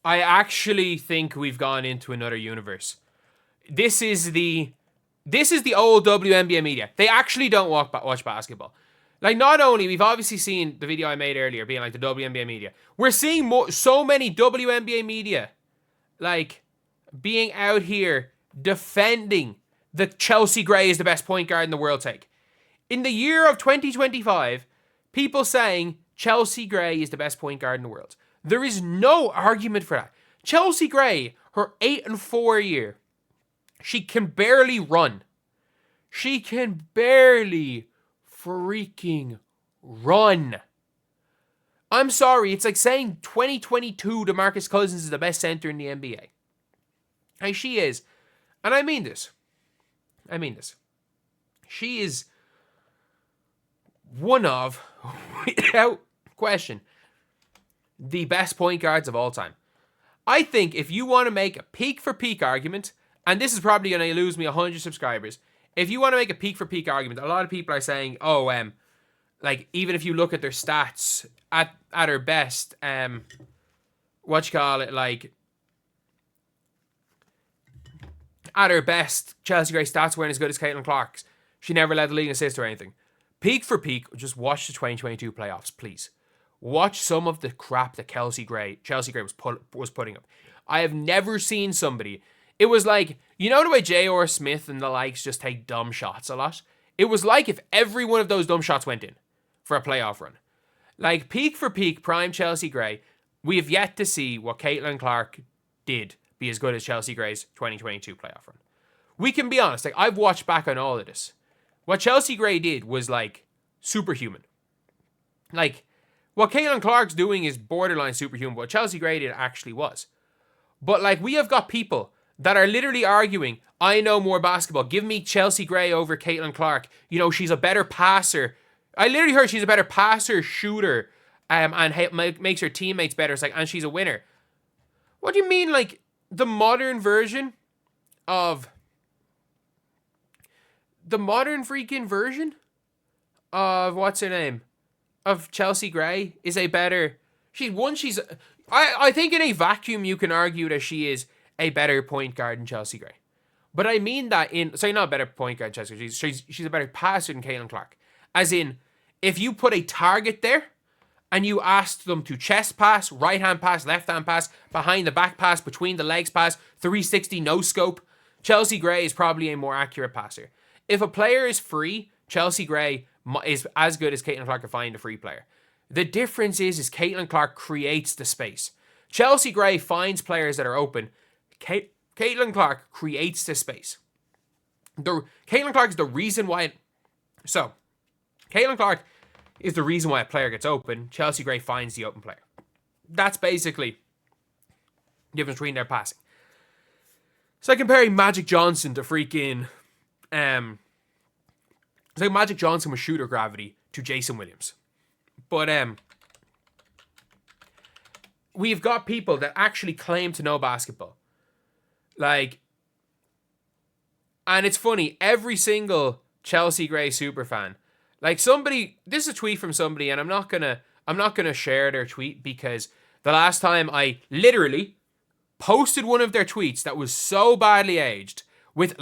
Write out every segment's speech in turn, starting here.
I actually think we've gone into another universe. This is the old WNBA media. They actually don't watch basketball. Like, not only, we've obviously seen the video I made earlier being like the WNBA media. We're seeing so many WNBA media, like, being out here defending the Chelsea Gray is the best point guard in the world take. In the year of 2025, people saying Chelsea Gray is the best point guard in the world. There is no argument for that. Chelsea Gray, her 8-4 year, she can barely run. She can barely freaking run. I'm sorry, it's like saying 2022 DeMarcus Cousins is the best center in the NBA. And she is. And I mean this. She is one of, without question, the best point guards of all time. I think if you want to make a peak for peak argument, and this is probably going to lose me 100 subscribers, if you want to make a peak for peak argument, a lot of people are saying, like, even if you look at their stats at her best, at her best, Chelsea Gray stats weren't as good as Caitlin Clark's. She never led the league in assists or anything. Peak for peak, just watch the 2022 playoffs, please. Watch some of the crap that Chelsea Gray was putting up. I have never seen somebody. It was like, you know the way J.R. Smith and the likes just take dumb shots a lot? It was like if every one of those dumb shots went in for a playoff run. Like, peak for peak, prime Chelsea Gray, we have yet to see what Caitlin Clark did be as good as Chelsea Gray's 2022 playoff run. We can be honest, like, I've watched back on all of this. What Chelsea Gray did was, like, superhuman. Like, what Caitlin Clark's doing is borderline superhuman, but what Chelsea Gray did actually was. But, like, we have got people that are literally arguing, I know more basketball, give me Chelsea Gray over Caitlin Clark. You know, she's a better passer. I literally heard she's a better passer, shooter, and makes her teammates better. It's like, and she's a winner. What do you mean, like, the modern freaking version of what's her name? Of Chelsea Gray is a better. I think in a vacuum you can argue that she is a better point guard than Chelsea Gray. But I mean that not a better point guard than Chelsea Gray. She's a better passer than Caitlin Clark. As in, if you put a target there and you asked them to chest pass, right hand pass, left hand pass, behind the back pass, between the legs pass, 360 no scope, Chelsea Gray is probably a more accurate passer. If a player is free, Chelsea Gray is as good as Caitlin Clark at finding a free player. The difference is Caitlin Clark creates the space. Chelsea Gray finds players that are open. Caitlin Clark creates the space. Caitlin Clark is the reason why. Caitlin Clark is the reason why a player gets open. Chelsea Gray finds the open player. That's basically the difference between their passing. It's like comparing Magic Johnson to freaking. It's like Magic Johnson with shooter gravity to Jason Williams. But we've got people that actually claim to know basketball. Like, and it's funny, every single Chelsea Gray superfan, like somebody, this is a tweet from somebody, and I'm not gonna share their tweet because the last time I literally posted one of their tweets that was so badly aged with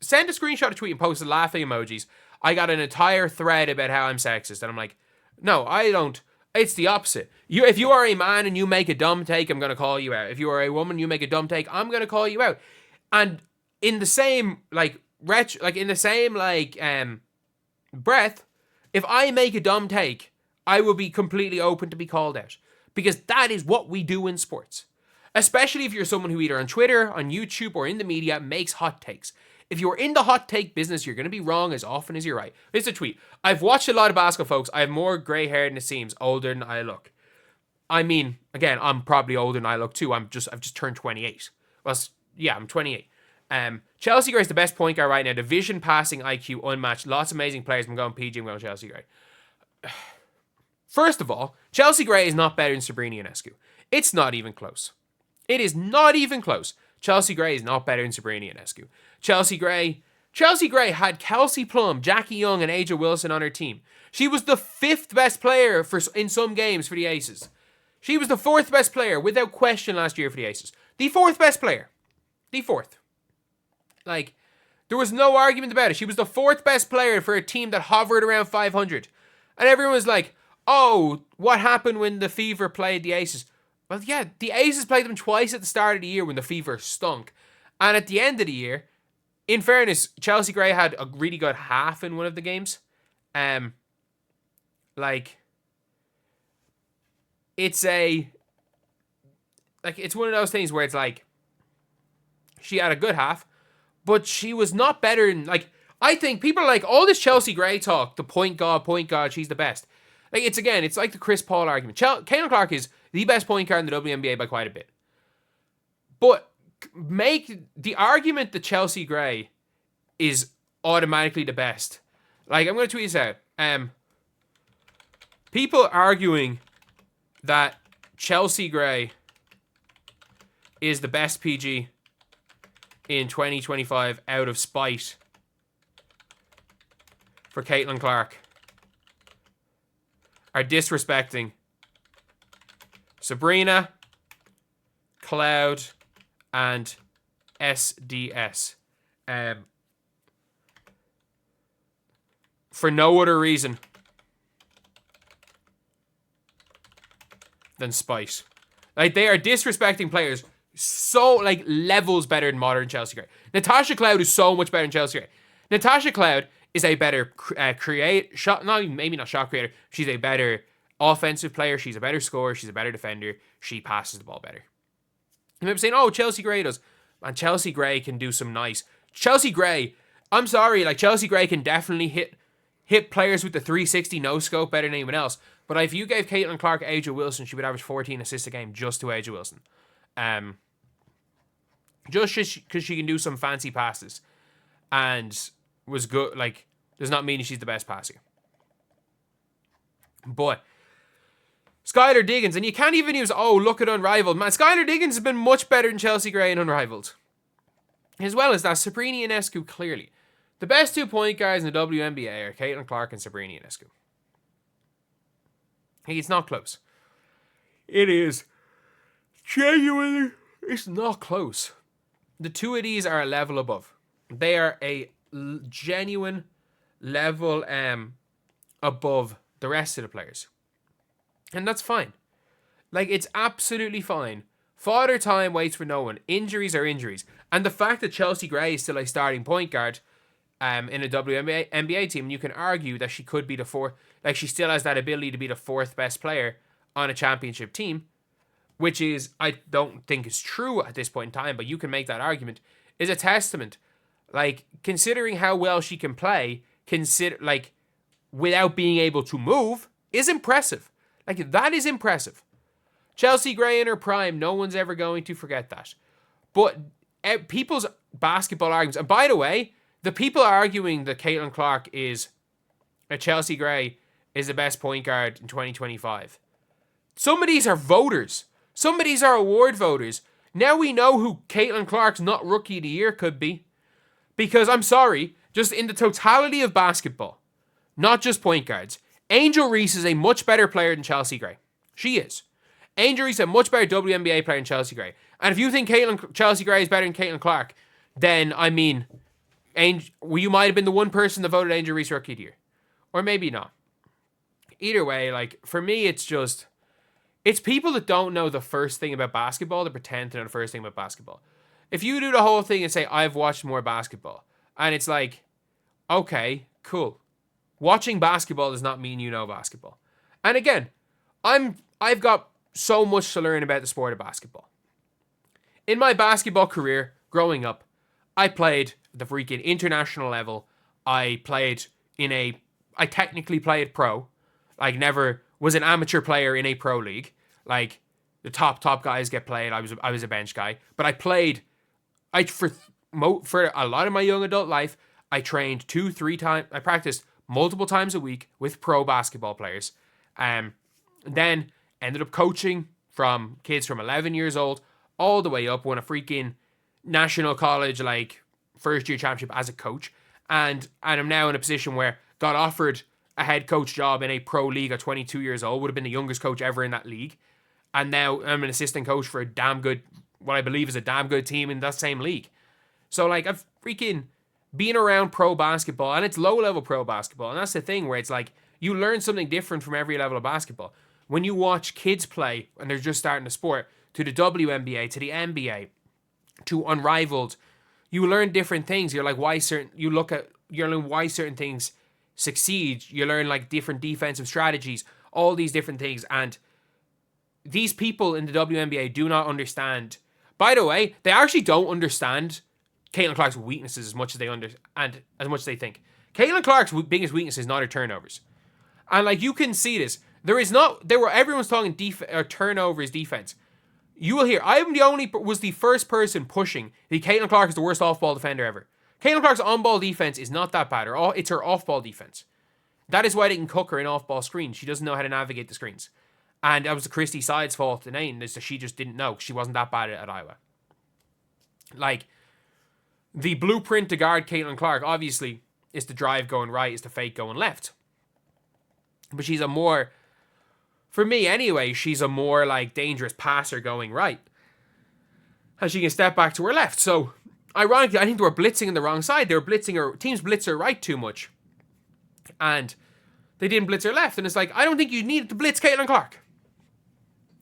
send a screenshot of tweet and post the laughing emojis. I got an entire thread about how I'm sexist, and I'm like, no, I don't. It's the opposite. If you are a man and you make a dumb take, I'm gonna call you out. If you are a woman, you make a dumb take, I'm gonna call you out. And in the same breath, if I make a dumb take, I will be completely open to be called out, because that is what we do in sports. Especially if you're someone who either on Twitter, on YouTube, or in the media makes hot takes. If you're in the hot take business, you're going to be wrong as often as you're right. Here's a tweet. I've watched a lot of basketball, folks. I have more grey hair than it seems, older than I look. I mean, again, I'm probably older than I look too. I've just turned 28. Well, yeah, I'm 28. Chelsea Gray is the best point guard right now. Division passing IQ unmatched. Lots of amazing players. I'm going PG. I'm going Chelsea Gray. First of all, Chelsea Gray is not better than Sabrina Ionescu. It's not even close. It is not even close. Chelsea Gray is not better than Sabrina Ionescu. Chelsea Gray had Kelsey Plum, Jackie Young, and Aja Wilson on her team. She was the 5th best player in some games for the Aces. She was the 4th best player, without question, last year for the Aces. The 4th best player. The 4th. Like, there was no argument about it. She was the 4th best player for a team that hovered around 500. And everyone was like, oh, what happened when the Fever played the Aces? Well, yeah, the Aces played them twice at the start of the year when the Fever stunk. And at the end of the year, in fairness, Chelsea Gray had a really good half in one of the games. It's one of those things where it's like, she had a good half, but she was not better than, like, I think people are like, all this Chelsea Gray talk, the point guard, she's the best. Like, it's like the Chris Paul argument. Caitlin Clark is the best point guard in the WNBA by quite a bit. But make the argument that Chelsea Gray is automatically the best. Like, I'm going to tweet this out. People arguing that Chelsea Gray is the best PG in 2025 out of spite for Caitlin Clark are disrespecting Sabrina, Cloud, and SDS. For no other reason than spite. Like, they are disrespecting players so, like, levels better than modern Chelsea Gray. Natasha Cloud is so much better than Chelsea Gray. Natasha Cloud is a better maybe not shot creator. She's a better offensive player. She's a better scorer. She's a better defender. She passes the ball better. You might be saying, oh, Chelsea Gray does. And Chelsea Gray can do some nice. Chelsea Gray, I'm sorry, like, Chelsea Gray can definitely hit players with the 360 no-scope better than anyone else. But if you gave Caitlin Clark Aja Wilson, she would average 14 assists a game just to Aja Wilson. Just because she can do some fancy passes. And was good, like, does not mean she's the best passer. But Skylar Diggins, and you can't even use, oh, look at Unrivaled. Man, Skylar Diggins has been much better than Chelsea Gray in Unrivaled. As well as that, Sabrina Ionescu, clearly. The best 2 point guards in the WNBA are Caitlin Clark and Sabrina Ionescu. It's not close. It is genuinely, it's not close. The two of these are a level above. They are a genuine level above the rest of the players. And that's fine. Like, it's absolutely fine. Father Time waits for no one. Injuries are injuries. And the fact that Chelsea Gray is still a starting point guard in a WNBA team, you can argue that she could be the fourth. Like, she still has that ability to be the 4th best player on a championship team, which is, I don't think is true at this point in time, but you can make that argument, is a testament. Like, considering how well she can play, without being able to move, is impressive. Like, that is impressive. Chelsea Gray in her prime, no one's ever going to forget that. But people's basketball arguments, and by the way, the people arguing that Caitlin Clark is a Chelsea Gray is the best point guard in 2025. Some of these are voters. Some of these are award voters. Now we know who Caitlin Clark's not Rookie of the Year could be. Because, I'm sorry, just in the totality of basketball, not just point guards, Angel Reese is a much better player than Chelsea Gray. She is. Angel Reese is a much better WNBA player than Chelsea Gray. And if you think Chelsea Gray is better than Caitlin Clark, then, I mean, you might have been the one person that voted Angel Reese Rookie of the Year. Or maybe not. Either way, like, for me, it's people that don't know the first thing about basketball that pretend to know the first thing about basketball. If you do the whole thing and say, I've watched more basketball, and it's like, okay, cool. Watching basketball does not mean you know basketball. And again, I've got so much to learn about the sport of basketball. In my basketball career, growing up, I played the freaking international level. I technically played pro. I never was an amateur player in a pro league. Like, the top guys get played. I was a bench guy. But I played, for a lot of my young adult life, I trained 2-3 times. I practiced multiple times a week with pro basketball players. Then ended up coaching from kids from 11 years old all the way up. Won a freaking national college, like, first year championship as a coach. And I'm now in a position where got offered a head coach job in a pro league at 22 years old. Would have been the youngest coach ever in that league. And now I'm an assistant coach for a damn good, what I believe is a damn good team in that same league. So, like, I've freaking been around pro basketball, and it's low-level pro basketball. And that's the thing where it's like, you learn something different from every level of basketball. When you watch kids play, and they're just starting the sport, to the WNBA, to the NBA, to Unrivaled, you learn different things. You're like, you learn why certain things succeed. You learn, like, different defensive strategies, all these different things. And these people in the WNBA do not understand. By the way, they actually don't understand Caitlin Clark's weaknesses as much as as much as they think. Caitlin Clark's biggest weakness is not her turnovers. And, like, you can see this. Everyone's talking turnovers defense. You will hear, was the first person pushing the Caitlin Clark is the worst off-ball defender ever. Caitlin Clark's on-ball defense is not that bad. It's her off-ball defense. That is why they can cook her in off-ball screens. She doesn't know how to navigate the screens. And that was the Christy Sides' fault in Aiden, is that she just didn't know. She wasn't that bad at Iowa. Like, the blueprint to guard Caitlin Clark, obviously, is the drive going right, is the fake going left. But for me anyway, she's a more, like, dangerous passer going right. And she can step back to her left. So, ironically, I think they were blitzing on the wrong side. Teams blitz her right too much. And they didn't blitz her left. And it's like, I don't think you needed to blitz Caitlin Clark.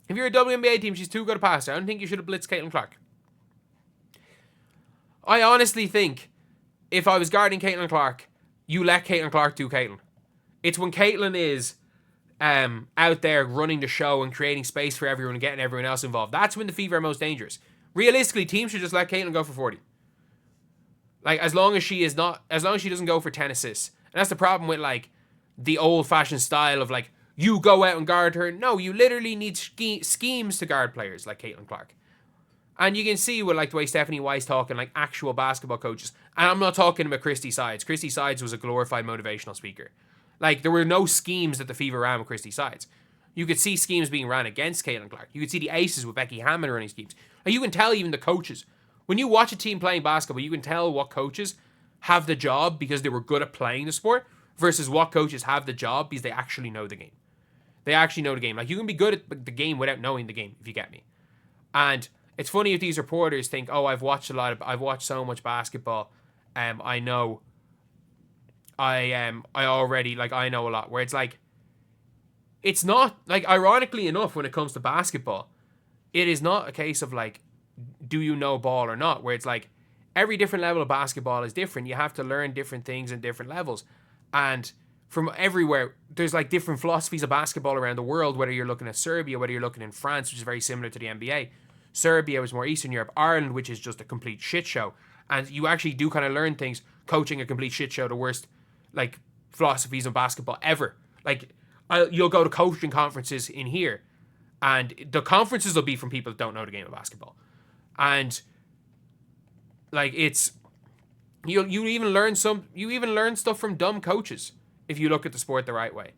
If you're a WNBA team, she's too good a passer. I don't think you should have blitzed Caitlin Clark. I honestly think if I was guarding Caitlin Clark, you let Caitlin Clark do Caitlin. It's when Caitlin is out there running the show and creating space for everyone and getting everyone else involved. That's when the Fever are most dangerous. Realistically, teams should just let Caitlin go for 40. Like, as long as she doesn't go for 10 assists. And that's the problem with, like, the old-fashioned style of, like, you go out and guard her. No, you literally need schemes to guard players like Caitlin Clark. And you can see with, like, the way Stephanie Weiss talking, like, actual basketball coaches. And I'm not talking about Christy Sides. Christy Sides was a glorified motivational speaker. Like, there were no schemes that the Fever ran with Christy Sides. You could see schemes being ran against Caitlin Clark. You could see the Aces with Becky Hammond running schemes. And you can tell even the coaches. When you watch a team playing basketball, you can tell what coaches have the job because they were good at playing the sport versus what coaches have the job because they actually know the game. They actually know the game. Like, you can be good at the game without knowing the game, if you get me. And it's funny if these reporters think, oh, I've watched so much basketball. I know I already, like, I know a lot. Where it's like, it's not, like, ironically enough, when it comes to basketball, it is not a case of, like, do you know ball or not? Where it's like, every different level of basketball is different. You have to learn different things in different levels. And from everywhere, there's, like, different philosophies of basketball around the world, whether you're looking at Serbia, whether you're looking in France, which is very similar to the NBA. Serbia was more Eastern Europe. Ireland, which is just a complete shit show. And you actually do kind of learn things coaching a complete shit show, the worst, like, philosophies of basketball ever. Like, you'll go to coaching conferences in here, and the conferences will be from people that don't know the game of basketball. And, like, it's, you even learn stuff from dumb coaches if you look at the sport the right way.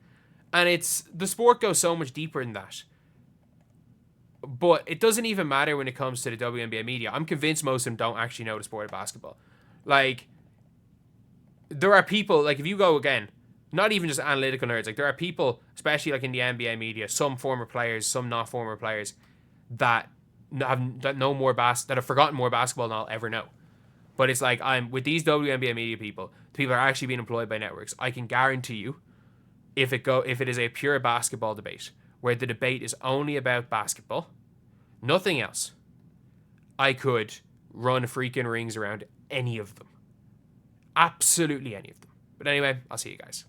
And the sport goes so much deeper than that. But it doesn't even matter when it comes to the WNBA media. I'm convinced most of them don't actually know the sport of basketball. Like, there are people, like, if you go again, not even just analytical nerds, like, there are people, especially, like, in the NBA media, some former players, some not former players, that have forgotten more basketball than I'll ever know. But it's like, I'm with these WNBA media people, the people are actually being employed by networks. I can guarantee you, if it is a pure basketball debate, where the debate is only about basketball, nothing else, I could run freaking rings around any of them. Absolutely any of them. But anyway, I'll see you guys.